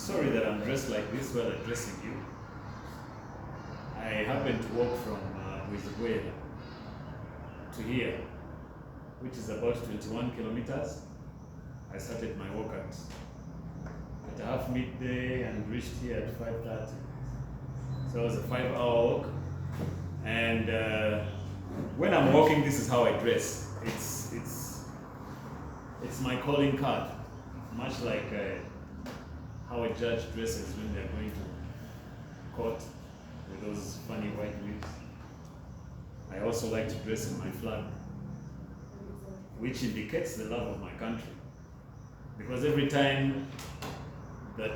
sorry that I'm dressed like this while addressing you. I happen to walk from Wizuguela to here, which is about 21 kilometers. I started my walk at half midday and reached here at 5:30. So it was a 5-hour walk. And when I'm walking, this is how I dress. It's my calling card, much like how a judge dresses when they're going to court with those funny white wigs. I also like to dress in my flag, which indicates the love of my country. Because every time that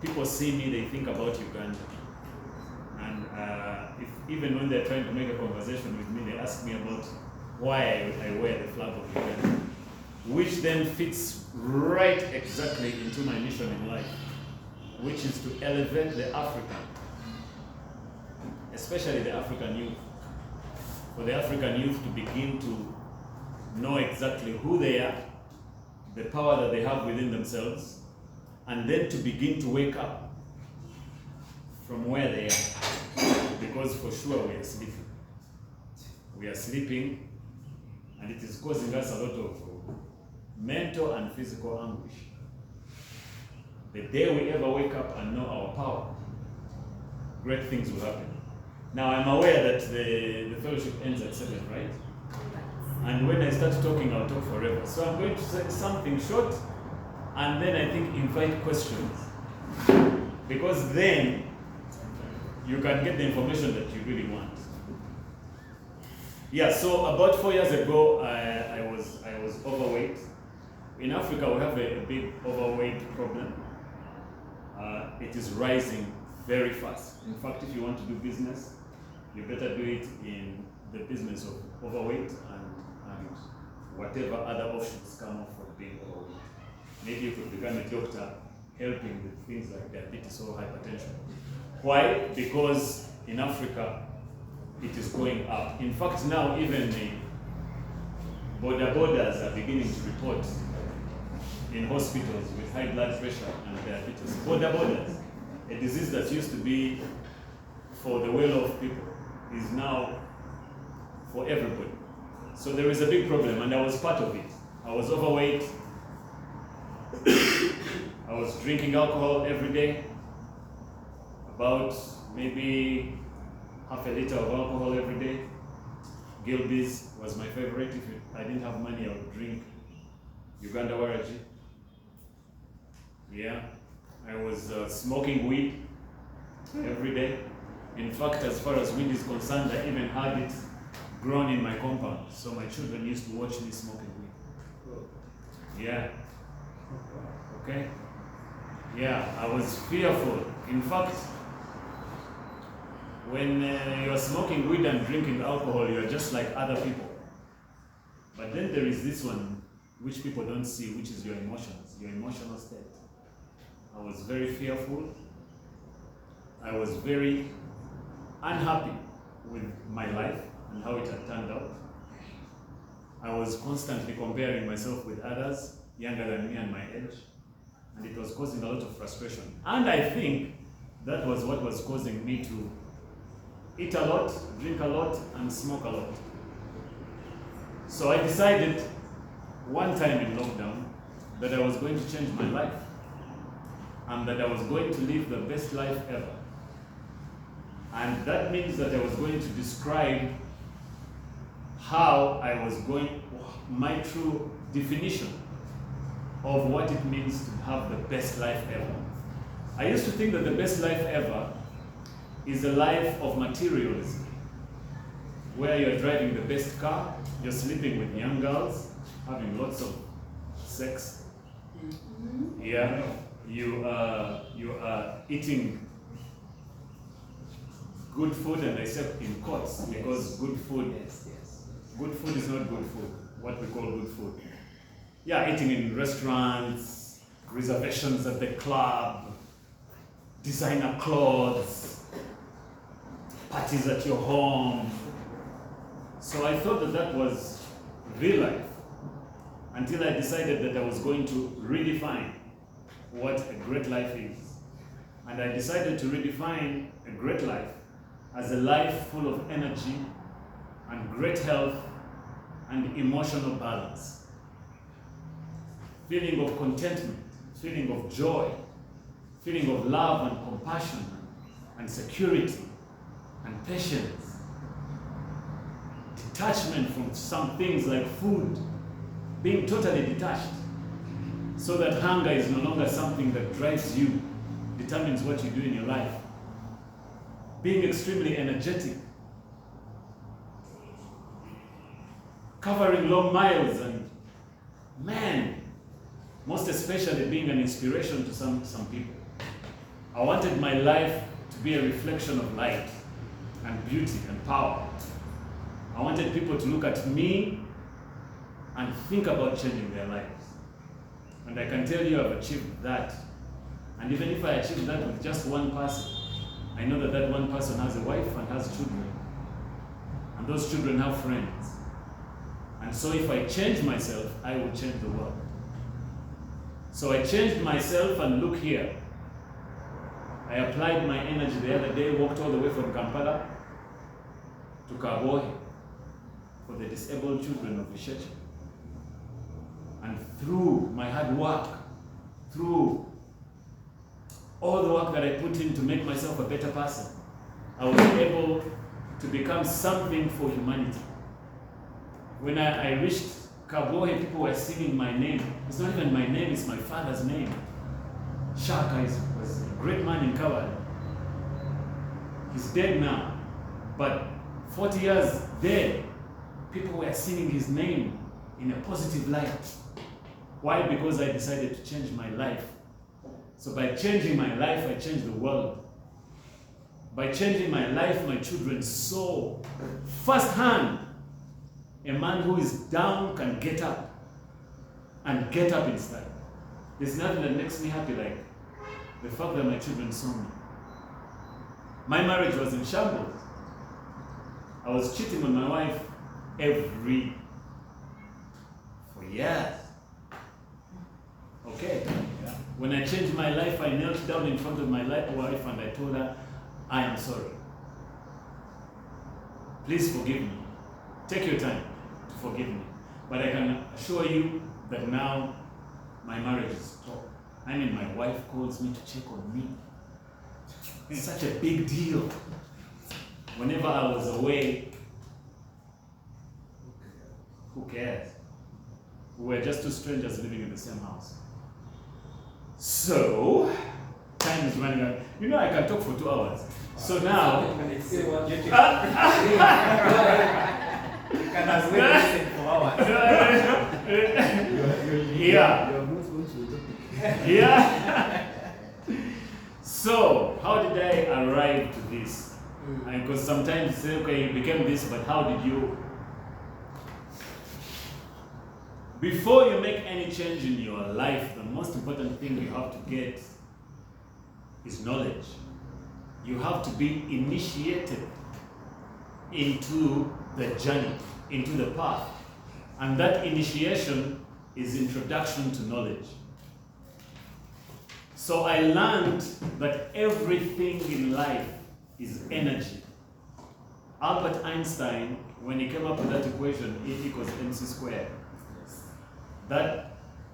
people see me, they think about Uganda. And even when they're trying to make a conversation with me, they ask me about why I wear the flag of Uganda, which then fits right exactly into my mission in life, which is to elevate the African, especially the African youth. For the African youth to begin to know exactly who they are, the power that they have within themselves, and then to begin to wake up from where they are. Because for sure we are sleeping. We are sleeping, and it is causing us a lot of mental and physical anguish. The day we ever wake up and know our power, great things will happen. Now I'm aware that the fellowship ends at 7, right? And when I start talking, I'll talk forever. So I'm going to say something short, and then I think invite questions. Because then you can get the information that you really want. Yeah, so about 4 years ago, I was overweight. In Africa, we have a big overweight problem. It is rising very fast. In fact, if you want to do business, you better do it in the business of overweight and whatever other offshoots come off from being overweight. Maybe you could become a doctor helping with things like diabetes or hypertension. Why? Because in Africa, it is going up. In fact, now even the borders are beginning to report in hospitals with high blood pressure and diabetes. Borders, a disease that used to be for the well-off people, is now for everybody. So there is a big problem, and I was part of it. I was overweight. I was drinking alcohol every day, about maybe half a liter of alcohol every day. Gilbey's was my favorite. If I didn't have money, I would drink Uganda Waraji. Yeah, I was smoking weed every day. In fact, as far as weed is concerned, I even had it grown in my compound. So my children used to watch me smoking weed. Yeah. Okay. Yeah, I was fearful. In fact, when you're smoking weed and drinking alcohol, you're just like other people. But then there is this one which people don't see, which is your emotions, your emotional state. I was very fearful. I was very unhappy with my life and how it had turned out. I was constantly comparing myself with others younger than me and my age, and it was causing a lot of frustration. And I think that was what was causing me to eat a lot, drink a lot, and smoke a lot. So I decided one time in lockdown that I was going to change my life and that I was going to live the best life ever. And that means that I was going to describe how I was going, my true definition of what it means to have the best life ever. I used to think that the best life ever is a life of materialism, where you're driving the best car, you're sleeping with young girls, having lots of sex. Yeah, you are eating good food, and I said in quotes, because good food is not good food, what we call good food. Yeah, eating in restaurants, reservations at the club, designer clothes, parties at your home. So I thought that that was real life, until I decided that I was going to redefine what a great life is. And I decided to redefine a great life as a life full of energy and great health and emotional balance. Feeling of contentment, feeling of joy, feeling of love and compassion and security and patience. Detachment from some things like food, being totally detached, so that hunger is no longer something that drives you, determines what you do in your life. Being extremely energetic, covering long miles, and man, most especially being an inspiration to some people. I wanted my life to be a reflection of light and beauty and power. I wanted people to look at me and think about changing their lives. And I can tell you I've achieved that. And even if I achieve that with just one person, I know that that one person has a wife and has children. And those children have friends. And so if I change myself, I will change the world. So I changed myself, and look here. I applied my energy the other day, walked all the way from Kampala to Kabohe for the disabled children of Visheche. And through my hard work, through all the work that I put in to make myself a better person, I was able to become something for humanity. When I reached Kabohe, people were singing my name. It's not even my name, it's my father's name. Shaka was a great man in Kabohe. He's dead now, but 40 years dead, people were singing his name in a positive light. Why? Because I decided to change my life. So by changing my life, I changed the world. By changing my life, my children saw firsthand a man who is down can get up, and get up instead. There's nothing that makes me happy like the fact that my children saw me. My marriage was in shambles. I was cheating on my wife for years. Okay. When I changed my life, I knelt down in front of my wife and I told her, I am sorry. Please forgive me. Take your time to forgive me. But I can assure you that now my marriage is stopped. I mean, my wife calls me to check on me. It's such a big deal. Whenever I was away, who cares? We were just two strangers living in the same house. So, time is running out. You know, I can talk for 2 hours. So now, you can as well listen for hours. Yeah. Yeah. So, how did I arrive to this? Because sometimes you say, okay, you became this, but how did you? Before you make any change in your life, the most important thing you have to get is knowledge. You have to be initiated into the journey, into the path. And that initiation is introduction to knowledge. So I learned that everything in life is energy. Albert Einstein, when he came up with that equation, E equals mc squared, that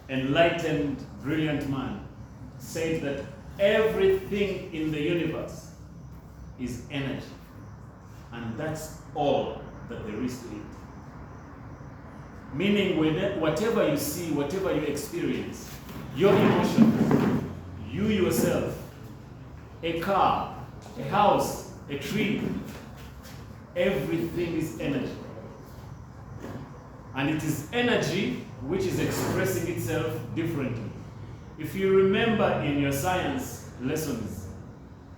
enlightened, brilliant man said that everything in the universe is energy. And that's all that there is to it. Meaning, whatever you see, whatever you experience, your emotions, you yourself, a car, a house, a tree, everything is energy. And it is energy which is expressing itself differently. If you remember in your science lessons,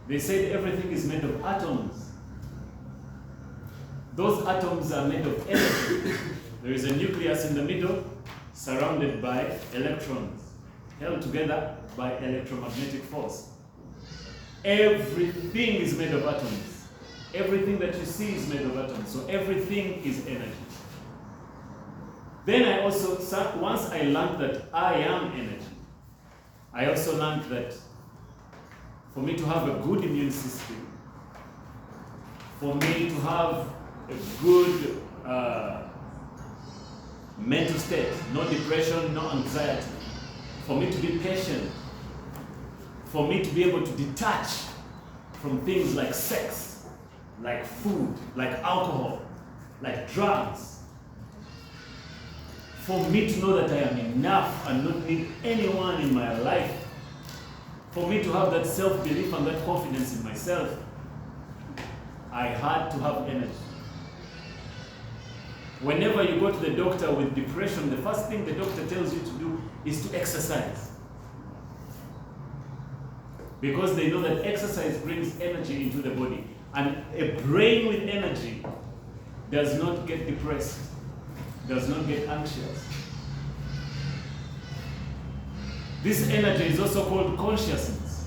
they said everything is made of atoms. Those atoms are made of energy. There is a nucleus in the middle, surrounded by electrons, held together by electromagnetic force. Everything is made of atoms. Everything that you see is made of atoms. So everything is energy. Then I also, once I learned that I am energy, I also learned that for me to have a good immune system, for me to have a good mental state, no depression, no anxiety, for me to be patient, for me to be able to detach from things like sex, like food, like alcohol, like drugs, for me to know that I am enough and not need anyone in my life, for me to have that self-belief and that confidence in myself, I had to have energy. Whenever you go to the doctor with depression, the first thing the doctor tells you to do is to exercise. Because they know that exercise brings energy into the body. And a brain with energy does not get depressed, does not get anxious. This energy is also called consciousness.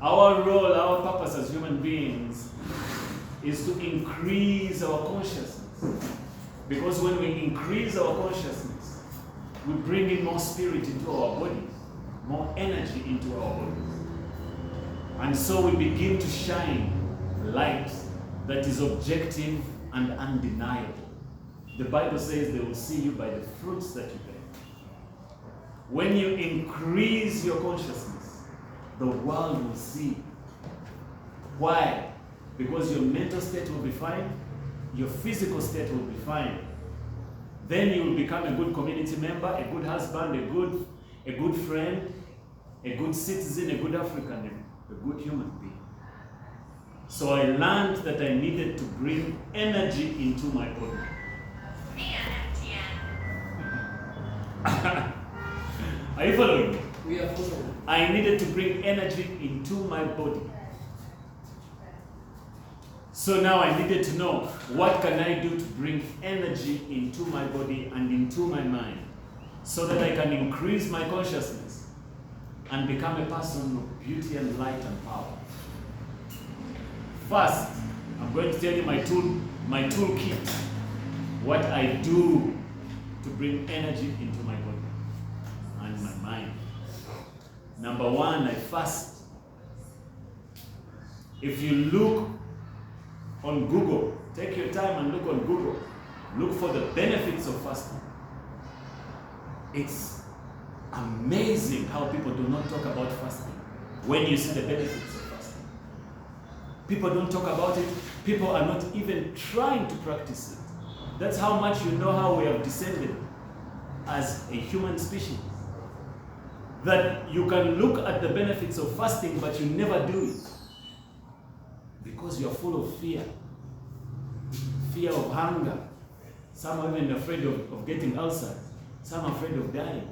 Our role, our purpose as human beings is to increase our consciousness. Because when we increase our consciousness, we bring in more spirit into our bodies, more energy into our bodies. And so we begin to shine light that is objective and undeniable. The Bible says they will see you by the fruits that you bear. When you increase your consciousness, the world will see. Why? Because your mental state will be fine, your physical state will be fine. Then you will become a good community member, a good husband, a good friend, a good citizen, a good African, a good human being. So I learned that I needed to bring energy into my body. Are you following me? We are following. I needed to bring energy into my body. So now I needed to know, what can I do to bring energy into my body and into my mind so that I can increase my consciousness and become a person of beauty and light and power. First, I'm going to tell you my toolkit, what I do to bring energy into my body and my mind. Number one, I fast. If you look on Google, take your time and look on Google, look for the benefits of fasting. It's amazing how people do not talk about fasting when you see the benefits of fasting. People don't talk about it. People are not even trying to practice it. That's how much you know how we have descended as a human species. That you can look at the benefits of fasting, but you never do it. Because you're full of fear. Fear of hunger. Some are even afraid of getting ulcers. Some are afraid of dying.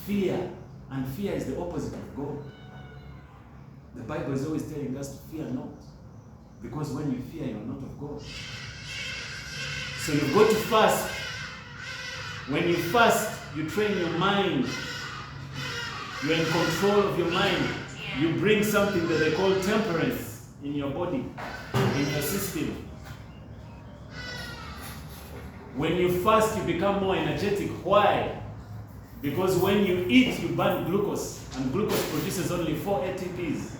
Fear. And fear is the opposite of God. The Bible is always telling us to fear not. Because when you fear, you're not of God. So you go to fast. When you fast, you train your mind. You're in control of your mind. You bring something that they call temperance in your body, in your system. When you fast, you become more energetic. Why? Because when you eat, you burn glucose, and glucose produces only 4 ATPs.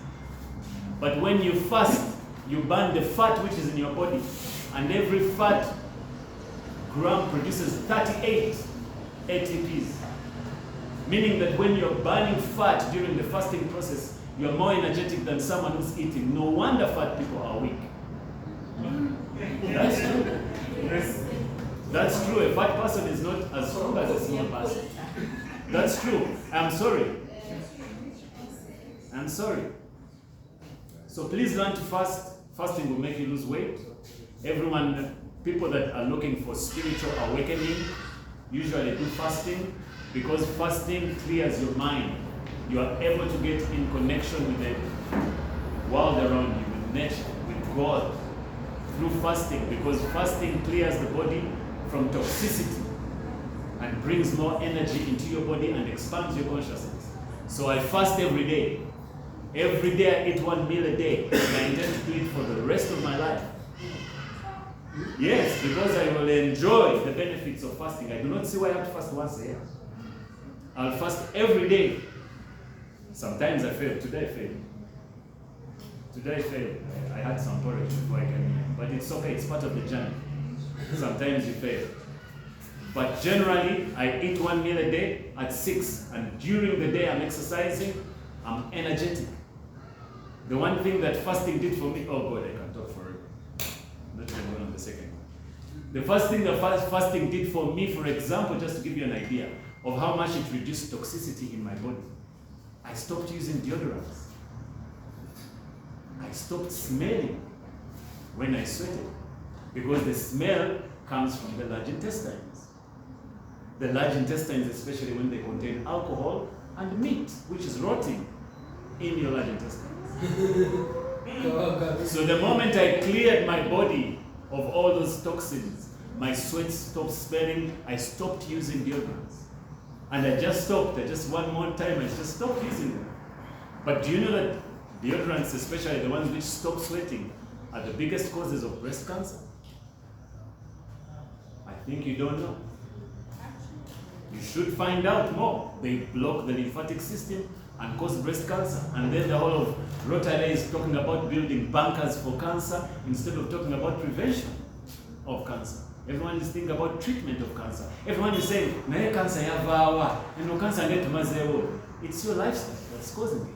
But when you fast, you burn the fat which is in your body, and every fat gram produces 38 ATPs. Meaning that when you're burning fat during the fasting process, you're more energetic than someone who's eating. No wonder fat people are weak. That's true. Yes. That's true. A fat person is not as strong as a small person. That's true. I'm sorry. I'm sorry. So please learn to fast. Fasting will make you lose weight. People that are looking for spiritual awakening usually do fasting, because fasting clears your mind. You are able to get in connection with the world around you, with nature, with God, through fasting, because fasting clears the body from toxicity and brings more energy into your body and expands your consciousness. So I fast every day. Every day I eat 1 meal a day, and I intend to do it for the rest of my life. Yes, because I will enjoy the benefits of fasting. I do not see why I have to fast once a year. I'll fast every day Sometimes I fail. Today I failed. Today I failed. I had some porridge before I came here. But it's okay, it's part of the journey. Sometimes you fail. But generally, I eat 1 meal a day at 6. And during the day I'm exercising, I'm energetic. The one thing that fasting did for me, oh God, I can talk forever. Not even going on the second one. The first thing that fasting did for me, for example, just to give you an idea of how much it reduced toxicity in my body. I stopped using deodorants. I stopped smelling when I sweated, because the smell comes from the large intestines. The large intestines, especially when they contain alcohol and meat, which is rotting in your large intestines. So the moment I cleared my body of all those toxins, my sweat stopped smelling, I stopped using deodorants. And I just stopped, one more time, I just stopped using them. But do you know that deodorants, especially the ones which stop sweating, are the biggest causes of breast cancer? I think you don't know. You should find out more. They block the lymphatic system and cause breast cancer. And then the whole of Rotaractors is talking about building bunkers for cancer instead of talking about prevention of cancer. Everyone is thinking about treatment of cancer. Everyone is saying, "Nae cancer yavawa, and cancer get mazewo." It's your lifestyle that's causing it.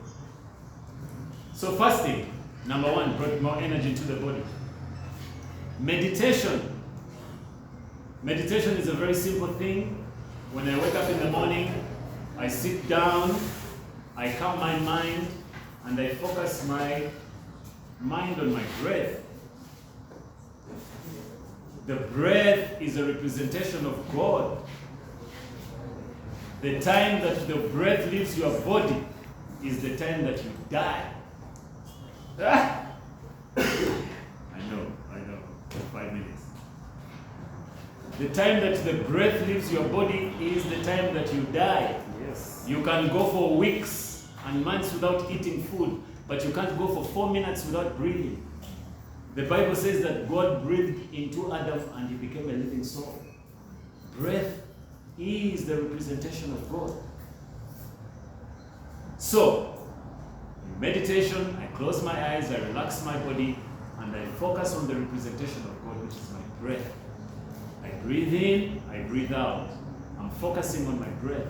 So fasting, number one, brought more energy into the body. Meditation. Meditation is a very simple thing. When I wake up in the morning, I sit down, I calm my mind, and I focus my mind on my breath. The breath is a representation of God. The time that the breath leaves your body is the time that you die. I know. 5 minutes. The time that the breath leaves your body is the time that you die. Yes. You can go for weeks and months without eating food, but you can't go for 4 minutes without breathing. The Bible says that God breathed into Adam and he became a living soul. Breath is the representation of God. So, in meditation, I close my eyes, I relax my body, and I focus on the representation of God, which is my breath. I breathe in, I breathe out. I'm focusing on my breath.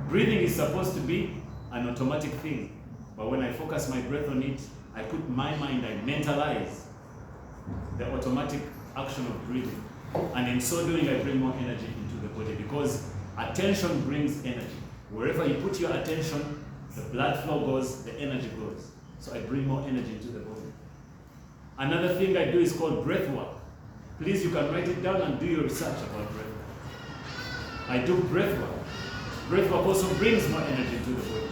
Breathing is supposed to be an automatic thing, but when I focus my breath on it, I put my mind, I mentalize the automatic action of breathing. And in so doing, I bring more energy into the body, because attention brings energy. Wherever you put your attention, the blood flow goes, the energy goes. So I bring more energy into the body. Another thing I do is called breath work. Please, you can write it down and do your research about breath work. I do breath work. Breath work also brings more energy into the body.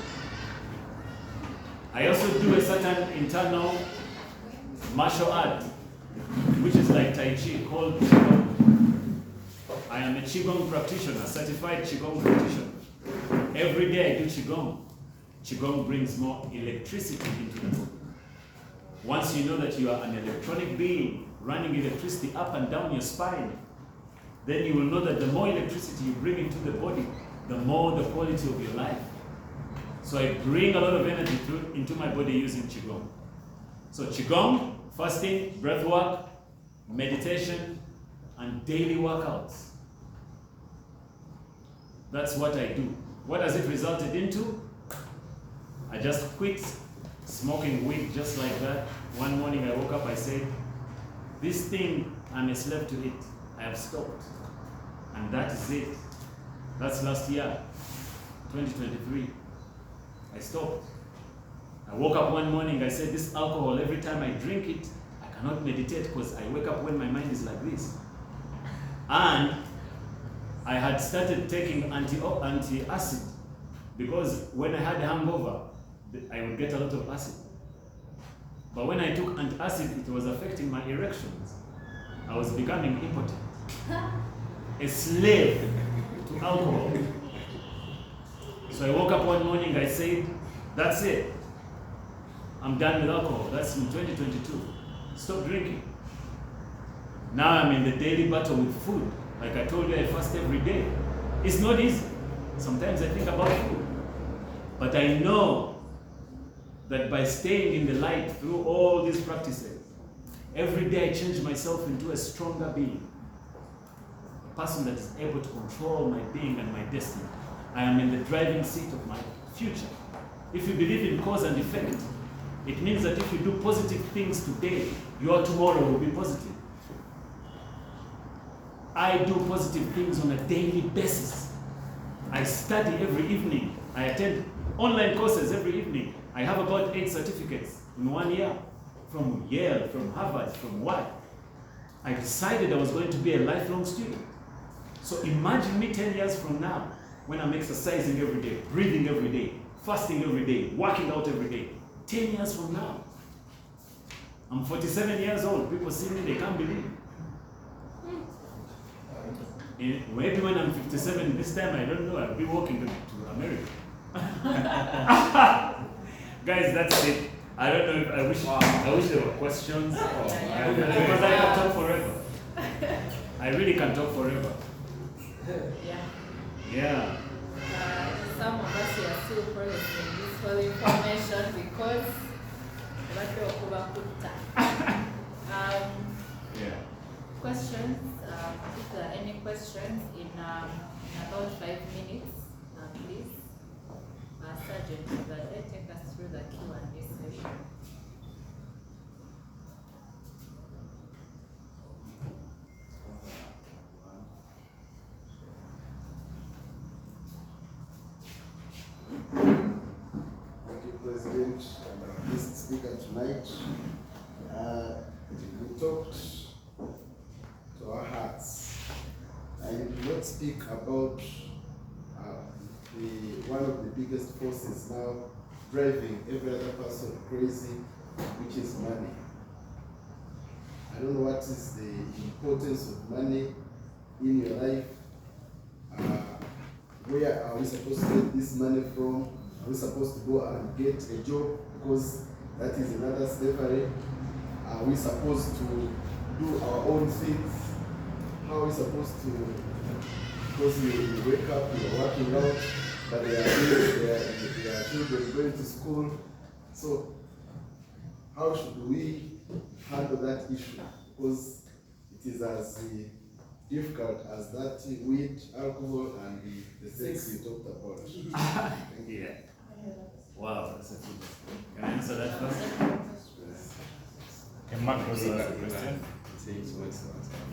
I also do a certain internal martial art, which is like Tai Chi, called Qigong. I am a Qigong practitioner, certified Qigong practitioner. Every day I do Qigong. Qigong brings more electricity into the body. Once you know that you are an electronic being, running electricity up and down your spine, then you will know that the more electricity you bring into the body, the more the quality of your life. So I bring a lot of energy into my body using Qigong. So Qigong, fasting, breath work, meditation, and daily workouts. That's what I do. What has it resulted into? I just quit smoking weed just like that. One morning I woke up, I said, this thing, I'm a slave to it. I have stopped. And that is it. That's last year, 2023. I stopped. I woke up one morning, I said, this alcohol, every time I drink it, I cannot meditate because I wake up when my mind is like this. And I had started taking anti-acid, because when I had a hangover, I would get a lot of acid. But when I took antacid, it was affecting my erections. I was becoming impotent. A slave to alcohol. So I woke up one morning, I said, that's it. I'm done with alcohol. That's in 2022. Stop drinking. Now I'm in the daily battle with food. Like I told you, I fast every day. It's not easy. Sometimes I think about food. But I know that by staying in the light through all these practices, every day I change myself into a stronger being, a person that is able to control my being and my destiny. I am in the driving seat of my future. If you believe in cause and effect, it means that if you do positive things today, your tomorrow will be positive. I do positive things on a daily basis. I study every evening. I attend online courses every evening. I have about 8 certificates in 1 year, from Yale, from Harvard, from what? I decided I was going to be a lifelong student. So imagine me 10 years from now, when I'm exercising every day, breathing every day, fasting every day, working out every day. 10 years from now. I'm 47 years old. People see me, they can't believe it. Maybe when I'm 57 this time, I don't know, I'll be walking to America. Guys, that's it. I don't know if I wish there were questions. Because I can talk forever. I really can talk forever. Yeah. Some of us are still processing this whole information because questions, if there are any questions in about 5 minutes, please, Sergeant, take us through the Q&A session. Thank you, President, and our guest speaker tonight. We talked to our hearts. I did not speak about one of the biggest forces now driving every other person crazy, which is money. I don't know what is the importance of money in your life. Where are we supposed to get this money from? Are we supposed to go and get a job? Because that is another slavery. Are we supposed to do our own things? How are we supposed to? Because you wake up, you're working out, but there are children going to school. So how should we handle that issue? Because it is as difficult as that weed, alcohol, and the sex we talked about. Yeah. Wow, that's a good one. Can I answer that first? Can Mark answer that question?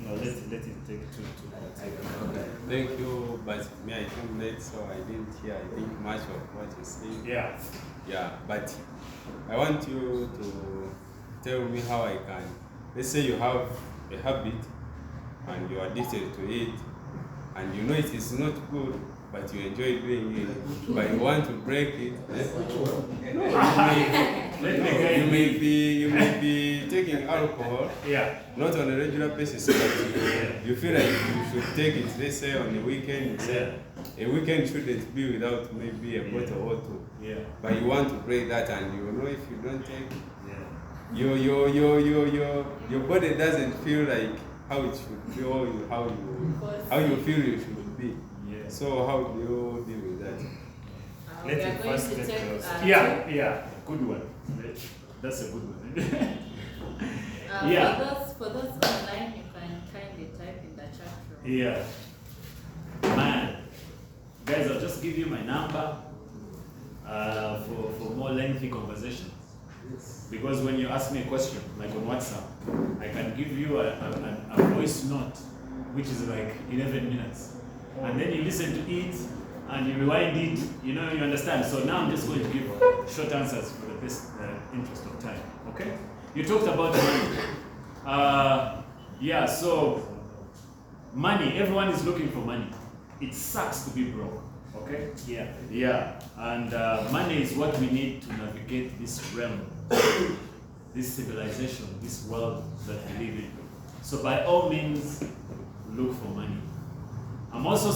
No, let it take two. Okay. Thank you, but me, I came late, so I didn't hear, I think, much of what you said. Yeah. Yeah, but I want you to tell me how I can. Let's say you have a habit and you are addicted to it, and you know it is not good, but you enjoy doing it, but you want to break it. You may be taking alcohol, not on a regular basis, but you feel like you should take it. Let's say on the weekend, a weekend shouldn't be without maybe a bottle or two. But you want to break that, and you know if you don't take it, your body doesn't feel like how it should feel, how you feel you should be. So how do you deal with that? Let it first get close. Good one. That's a good one. For those online, you can kindly type in the chat room. Man, guys, I'll just give you my number for more lengthy conversations. Because when you ask me a question, like on WhatsApp, I can give you a voice note, which is like 11 minutes. And then you listen to it, and you rewind it, you understand. So now I'm just going to give short answers for the best interest of time, okay? You talked about money. So money, everyone is looking for money. It sucks to be broke, okay? And money is what we need to navigate this realm, this civilization, this world that we live in. So by all means, look for money. I'm also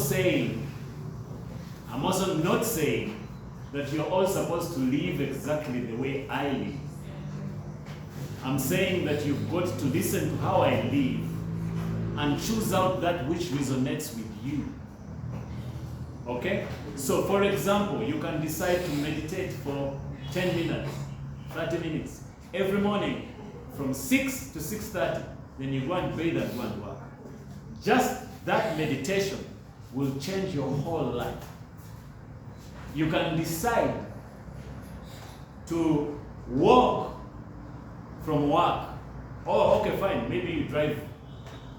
not saying that you're all supposed to live exactly the way I live. I'm saying that you've got to listen to how I live and choose out that which resonates with you. Okay? So for example, you can decide to meditate for 10 minutes, 30 minutes, every morning from 6 to 6:30, then you go and bathe and go and work. Just that meditation will change your whole life. You can decide to walk from work. Oh, okay, fine, maybe you drive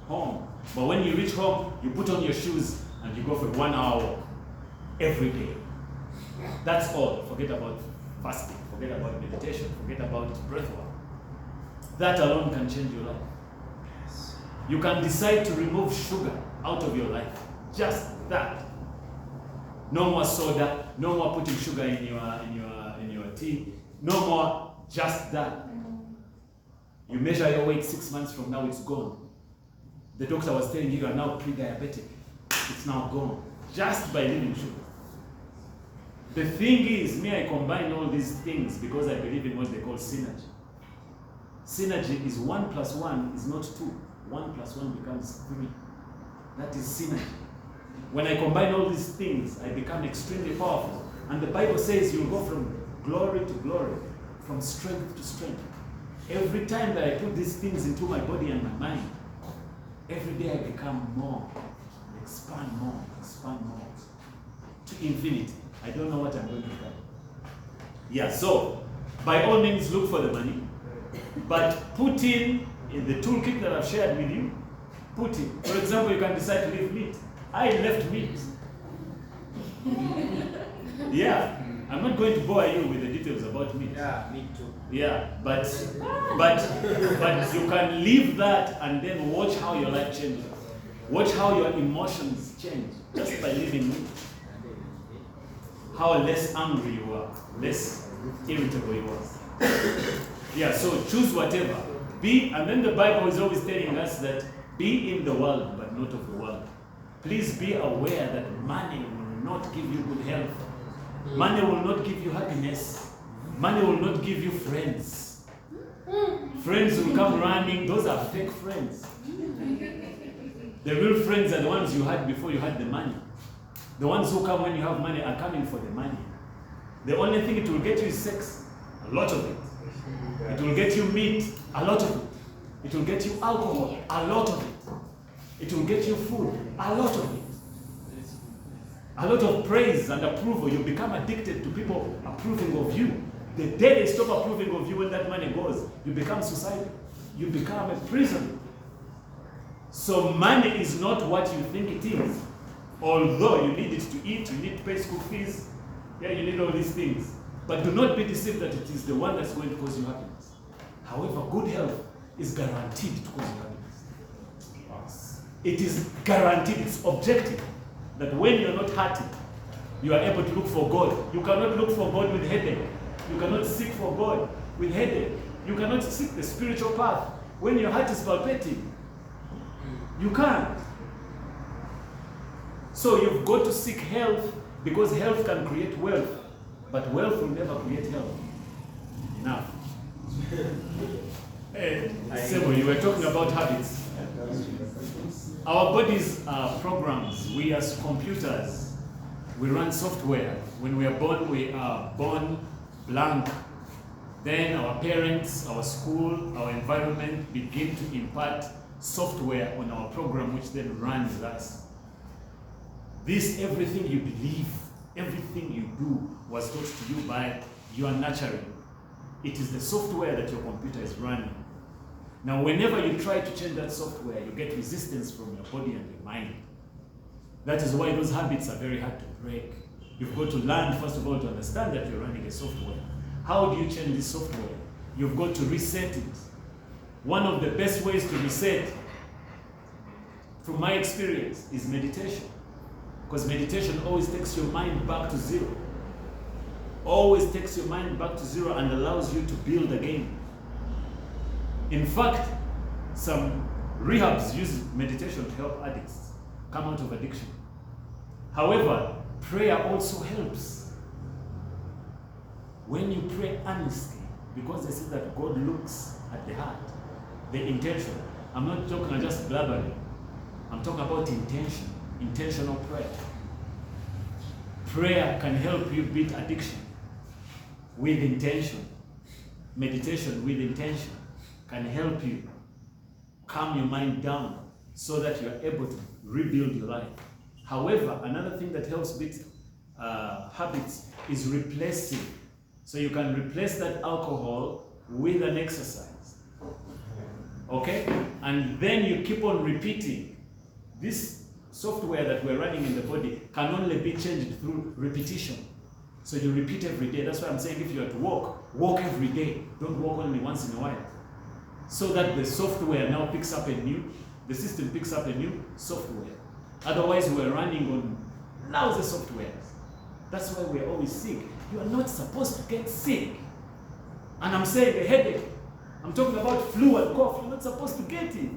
home. But when you reach home, you put on your shoes and you go for a 1 hour walk every day. That's all. Forget about fasting, forget about meditation, forget about breath work. That alone can change your life. You can decide to remove sugar out of your life. Just that. No more soda, no more putting sugar in your tea, no more just that. You measure your weight 6 months from now, it's gone. The doctor was telling you are now pre-diabetic. It's now gone. Just by leaving sugar. The thing is, I combine all these things because I believe in what they call synergy. Synergy is 1 plus 1 is not 2. 1 plus 1 becomes 3. That is synergy. When I combine all these things, I become extremely powerful. And the Bible says you'll go from glory to glory, from strength to strength. Every time that I put these things into my body and my mind, every day I become more, expand more, to infinity. I don't know what I'm going to become. Yeah, so by all means look for the money, but put in the toolkit that I've shared with you, put in. For example, you can decide to leave meat. I left meat. Yeah, I'm not going to bore you with the details about meat. Yeah, me too. Yeah, but you can leave that and then watch how your life changes. Watch how your emotions change just by leaving meat. How less angry you are, less irritable you are. Yeah, so choose whatever. Be, and then the Bible is always telling us that be in the world, but not of the world. Please be aware that money will not give you good health. Money will not give you happiness. Money will not give you friends. Friends will come running. Those are fake friends. The real friends are the ones you had before you had the money. The ones who come when you have money are coming for the money. The only thing it will get you is sex. A lot of it. It will get you meat. A lot of it. It will get you alcohol. A lot of it. It will get you food. A lot of it. A lot of praise and approval. You become addicted to people approving of you. The day they stop approving of you, when that money goes, you become suicidal. You become a prisoner. So money is not what you think it is. Although you need it to eat, you need to pay school fees, yeah, you need all these things. But do not be deceived that it is the one that's going to cause you happiness. However, good health is guaranteed to cause you happiness. It is guaranteed, it's objective, that when you're not hurting, you are able to look for God. You cannot look for God with headache. You cannot seek for God with headache. You cannot seek the spiritual path when your heart is palpitating. You can't. So you've got to seek health, because health can create wealth, but wealth will never create health. Enough. Sebo, you were talking about habits. Our bodies are programs. We as computers, we run software. When we are born blank. Then our parents, our school, our environment begin to impart software on our program, which then runs us. This, everything you believe, everything you do was taught to you by your nurturing. It is the software that your computer is running. Now, whenever you try to change that software, you get resistance from your body and your mind. That is why those habits are very hard to break. You've got to learn, first of all, to understand that you're running a software. How do you change this software? You've got to reset it. One of the best ways to reset, from my experience, is meditation. Because meditation always takes your mind back to zero. Always takes your mind back to zero and allows you to build again. In fact, some rehabs use meditation to help addicts come out of addiction. However, prayer also helps. When you pray earnestly, because they say that God looks at the heart, the intention. I'm not talking just blabbering. I'm talking about intention, intentional prayer. Prayer can help you beat addiction with intention. Meditation with intention can help you calm your mind down so that you are able to rebuild your life. However, another thing that helps beat habits is replacing. So you can replace that alcohol with an exercise. Okay? And then you keep on repeating. This software that we're running in the body can only be changed through repetition. So you repeat every day. That's why I'm saying if you are to walk every day. Don't walk only once in a while. So that the software now picks up the system picks up a new software. Otherwise, we're running on lousy software. That's why we're always sick. You are not supposed to get sick. And I'm saying a headache. I'm talking about flu and cough. You're not supposed to get it.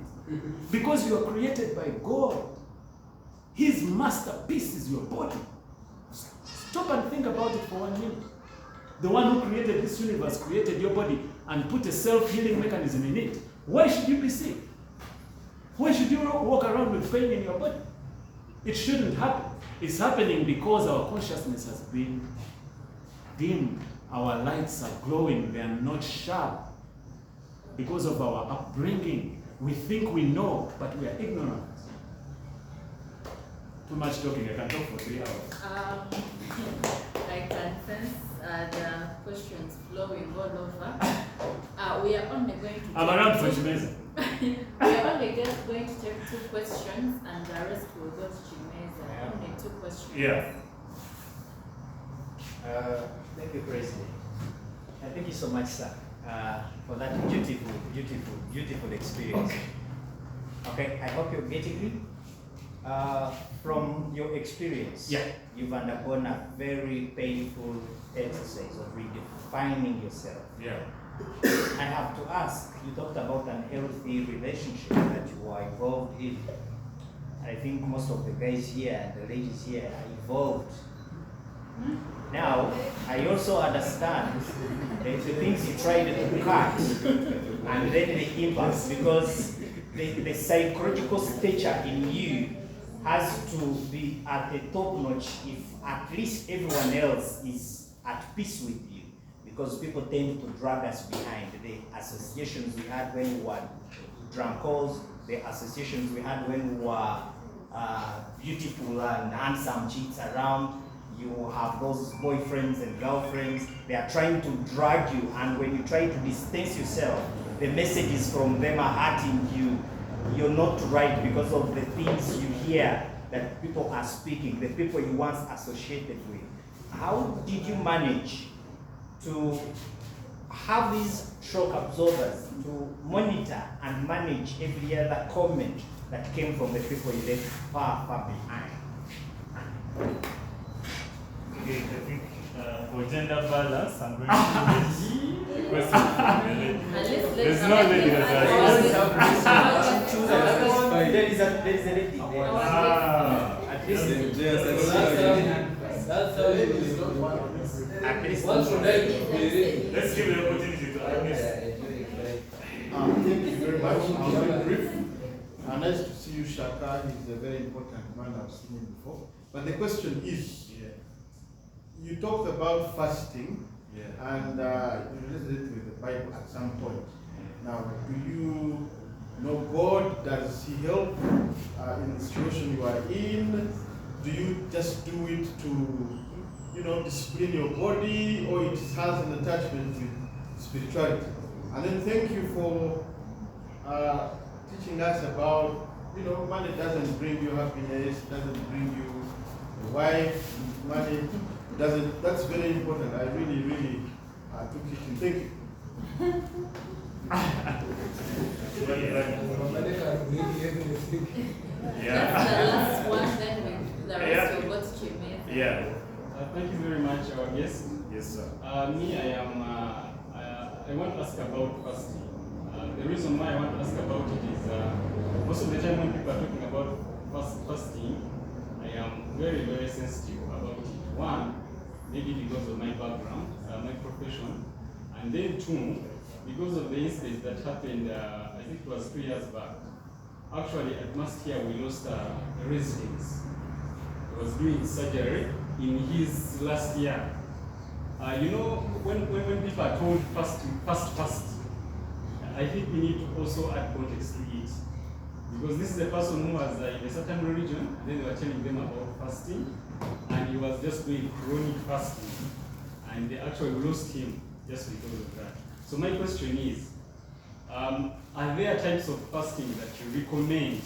Because you are created by God. His masterpiece is your body. Stop and think about it for 1 minute. The one who created this universe created your body and put a self-healing mechanism in it. Why should you be sick? Why should you walk around with pain in your body? It shouldn't happen. It's happening because our consciousness has been dimmed. Our lights are glowing. They are not sharp. Because of our upbringing. We think we know, but we are ignorant. Too much talking. I can talk for 3 hours. I can sense the questions flowing all over. We are only going to... I'm around for Chimeza. We are only just going to take 2 questions and the rest will go to Chimeza. Only 2 questions. Yeah. Thank you, President. And thank you so much, sir, for that beautiful experience. Okay, I hope you're getting it. From your experience, yeah, you've undergone a very painful exercise of redefining yourself. Yeah. I have to ask, you talked about an healthy relationship that you are involved in. I think most of the guys here, the ladies here are involved. Now, I also understand the things you tried to cut and then the impact, because the psychological stature in you has to be at the top notch if at least everyone else is at peace with you. Because people tend to drag us behind. The associations we had when we were drunkos, the associations we had when we were beautiful and handsome chicks around. You have those boyfriends and girlfriends. They are trying to drag you, and when you try to distance yourself, the messages from them are hurting you. You're not right because of the things you hear that people are speaking, the people you once associated with. How did you manage to have these shock absorbers to monitor and manage every other comment that came from the people you left far, far behind? Okay, I think for gender balance, I'm going to read the question from the lady. There's no lady that There is a lady there. At least that's how it is not one. At least One should I be let's give the opportunity to Agnes. Thank you very much. I'll be brief. Nice to see you, Shaka. He's a very important man. I've seen him before. But the question is, you talked about fasting, and you related it with the Bible at some point. Now, do you know God? Does He help in the situation you are in? Do you just do it to, discipline your body, or it has an attachment with spirituality? And then thank you for teaching us about, money doesn't bring you happiness, doesn't bring you a wife, money doesn't. That's very important. I really, really took it in. Thank you. That's the last one, then the rest will go to Chimeza. Yeah. Thank you very much, our guest. Yes, sir. I want to ask about fasting. The reason why I want to ask about it is most of the time when people are talking about fasting, I am very, very sensitive about it. One, maybe because of my background, my profession, and then 2, because of the incident that happened, I think it was 2 years back. Actually, at Mast here, we lost a resident. He was doing surgery, in his last year. You know, when people are told fast, I think we need to also add context to it. Because this is a person who was in a certain religion, and then they were telling them about fasting, and he was just doing chronic fasting, and they actually lost him just because of that. So my question is, are there types of fasting that you recommend,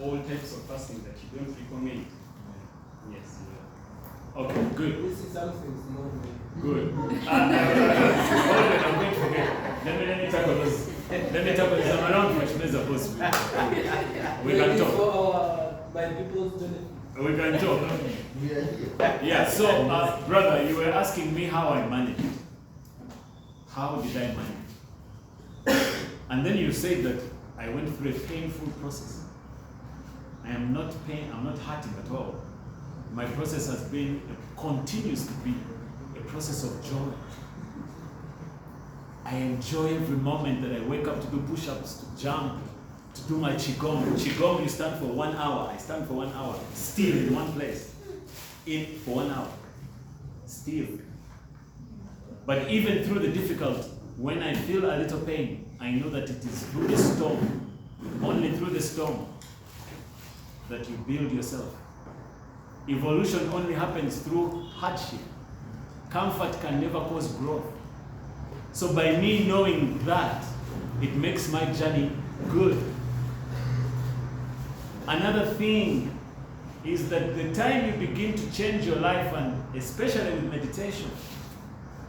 all types of fasting that you don't recommend? Yes. Okay, good. This is something small. Good. Hold on, I'm going to forget. Let me tackle this. Let me tackle this. I'm around much better supposed to be. We can talk. For my people's benefit. We can talk. We are here. Yeah, so brother, you were asking me how I managed. How did I manage? And then you said that I went through a painful process. I am not I'm not hurting at all. My process has been, continues to be, a process of joy. I enjoy every moment that I wake up to do push-ups, to jump, to do my qigong. Qigong, you stand for 1 hour. I stand for 1 hour, still in one place, for 1 hour, still. But even through the difficult, when I feel a little pain, I know that it is through the storm, only through the storm, that you build yourself. Evolution only happens through hardship. Comfort can never cause growth. So by me knowing that, it makes my journey good. Another thing is that the time you begin to change your life, and especially with meditation,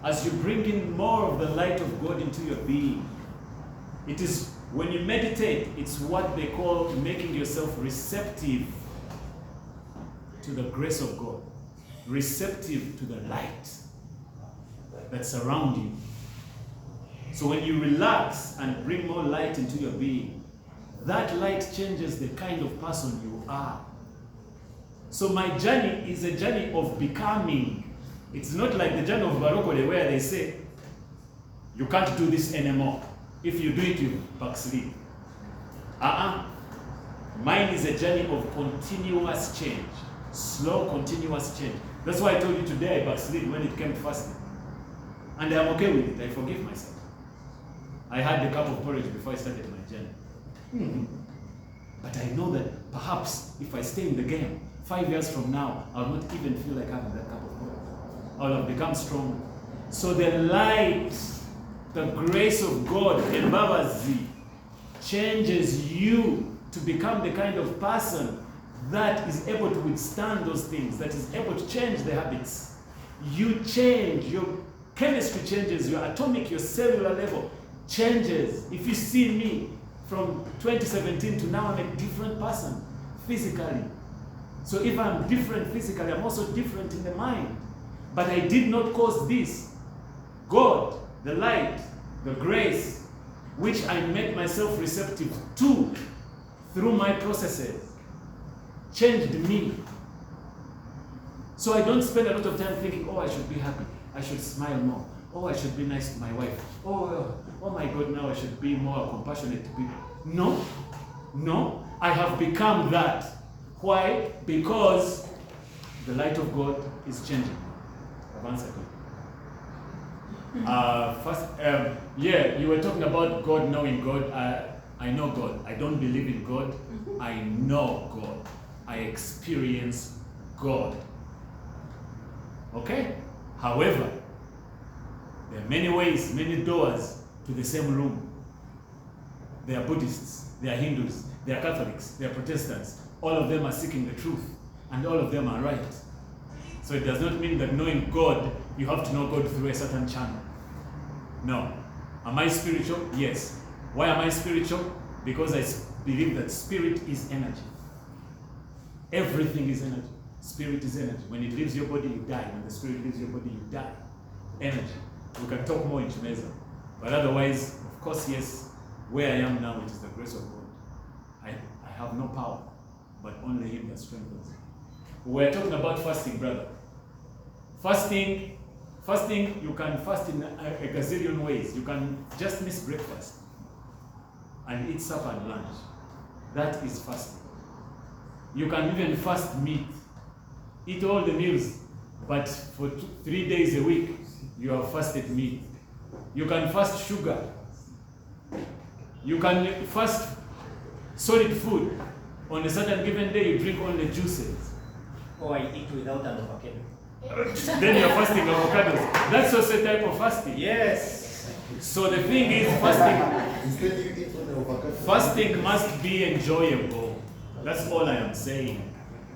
as you bring in more of the light of God into your being, it is when you meditate, it's what they call making yourself receptive to the grace of God, receptive to the light that surrounds you. So when you relax and bring more light into your being, that light changes the kind of person you are. So my journey is a journey of becoming. It's not like the journey of Mbarara where they say, you can't do this anymore. If you do it, you backslid. Mine is a journey of continuous change. Slow, continuous change. That's why I told you today I backslid when it came to fasting. And I'm okay with it. I forgive myself. I had a cup of porridge before I started my journey. But I know that perhaps if I stay in the game, 5 years from now, I'll not even feel like having that cup of porridge. I'll have become strong. So the light, the grace of God, Mbarara, changes you to become the kind of person that is able to withstand those things, that is able to change the habits. You change, your chemistry changes, your atomic, your cellular level changes. If you see me from 2017 to now, I'm a different person physically. So if I'm different physically, I'm also different in the mind. But I did not cause this. God, the light, the grace, which I make myself receptive to through my processes, changed me. So I don't spend a lot of time thinking, oh, I should be happy, I should smile more, oh, I should be nice to my wife, oh my God, now I should be more compassionate to people. No, I have become that. Why? Because the light of God is changing. One second. You were talking about God, knowing God. I know God. I don't believe in God. I know God. I experience God. Okay? However, there are many ways, many doors to the same room. They are Buddhists, they are Hindus, they are Catholics, they are Protestants. All of them are seeking the truth, and all of them are right. So it does not mean that knowing God, you have to know God through a certain channel. No. Am I spiritual? Yes. Why am I spiritual? Because I believe that spirit is energy. Everything is energy. Spirit is energy. When it leaves your body, you die. When the spirit leaves your body, you die. Energy. We can talk more in Chimeza. But otherwise, of course, yes, where I am now, it is the grace of God. I have no power, but only Him that strengthens me. We're talking about fasting, brother. Fasting, you can fast in a gazillion ways. You can just miss breakfast and eat supper and lunch. That is fasting. You can even fast meat. Eat all the meals but for 3 days a week, you have fasted meat. You can fast sugar. You can fast solid food. On a certain given day, you drink only juices. Or I eat without an avocado. Then you're fasting avocados. That's also a type of fasting. Yes. So the thing is, fasting, Instead you eat on the avocado. fasting must be enjoyable. That's all I am saying.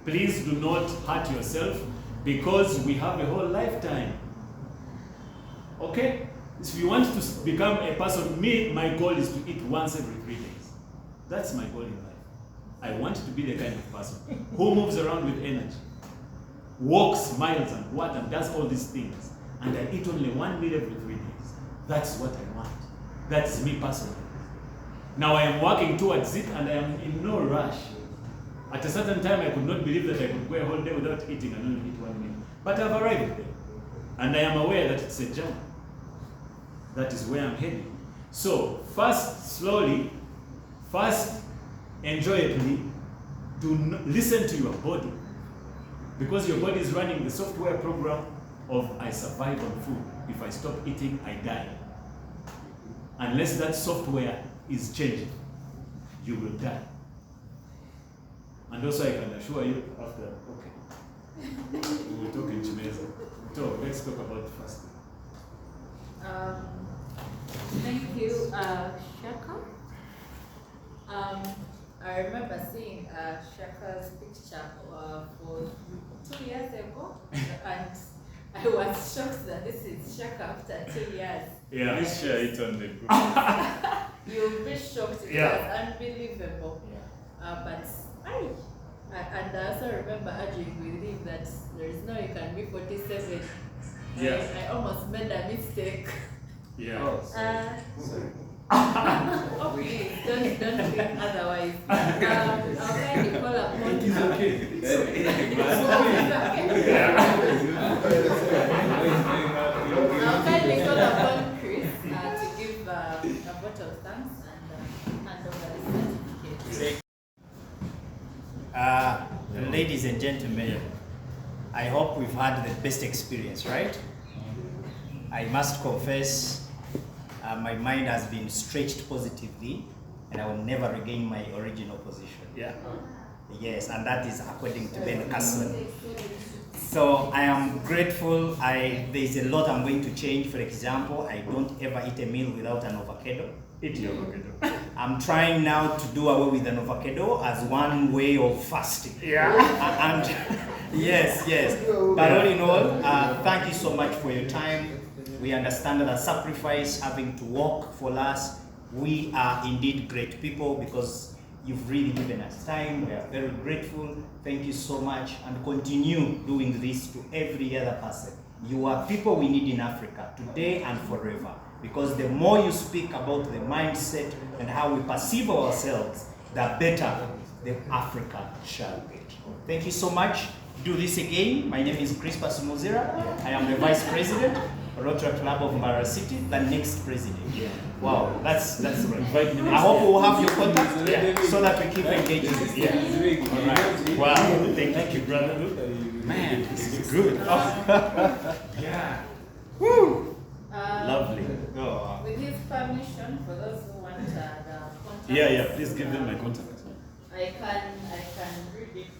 Please do not hurt yourself because we have a whole lifetime. Okay? If you want to become a person, my goal is to eat once every 3 days. That's my goal in life. I want to be the kind of person who moves around with energy, walks miles and what and does all these things, and I eat only 1 meal every 3 days. That's what I want. That's me personally. Now I am working towards it and I am in no rush. At a certain time I could not believe that I could go a whole day without eating and only eat 1 meal. But I've arrived there. And I am aware that it's a journey. That is where I'm heading. So fast slowly, fast enjoyably, listen to your body. Because your body is running the software program of I survive on food. If I stop eating, I die. Unless that software is changed, you will die. And also I can assure you after, okay, we will talk in Chinese. So let's talk about fasting. Thank you, Shaka. I remember seeing Shaka's picture for 2 years ago, and I was shocked that this is Shaka after 2 years. Yeah. Please share it on the group. You'll be shocked. It Yeah. was unbelievable. But and I also remember arguing with him that there is no you can be 47. Yeah. I almost made a mistake. Yeah. Oh please, don't think otherwise. I'll kindly call upon. It is okay. I'll kindly call upon Chris to give a vote of thanks and hand over the certificate. Ladies and gentlemen, I hope we've had the best experience, right? I must confess, my mind has been stretched positively and I will never regain my original position. Yeah. Yes, and that is according to Ben Castle. So I am grateful. There's a lot I'm going to change. For example, I don't ever eat a meal without an avocado. Eat your avocado. I'm trying now to do away with an avocado as one way of fasting. Yeah. And yes. But all in all, thank you so much for your time. We understand that sacrifice, having to work for us, we are indeed great people because you've really given us time. We are very grateful. Thank you so much, and continue doing this to every other person. You are people we need in Africa today and forever, because the more you speak about the mindset and how we perceive ourselves, the better the Africa shall be. Thank you so much. Do this again. My name is Crispus Muzira. I am the Vice President, Rotaractors Club of Mbarara City, the next president. Yeah. Wow, that's right. Invite me I next hope time. we'll have your contact so that we keep engaging. Yeah. All right. Wow. Thank you, brother. Man, this is good. Yeah. Woo. Lovely. Oh. With his permission, for those who want the contact. Yeah. Please give them my contact. I can read it.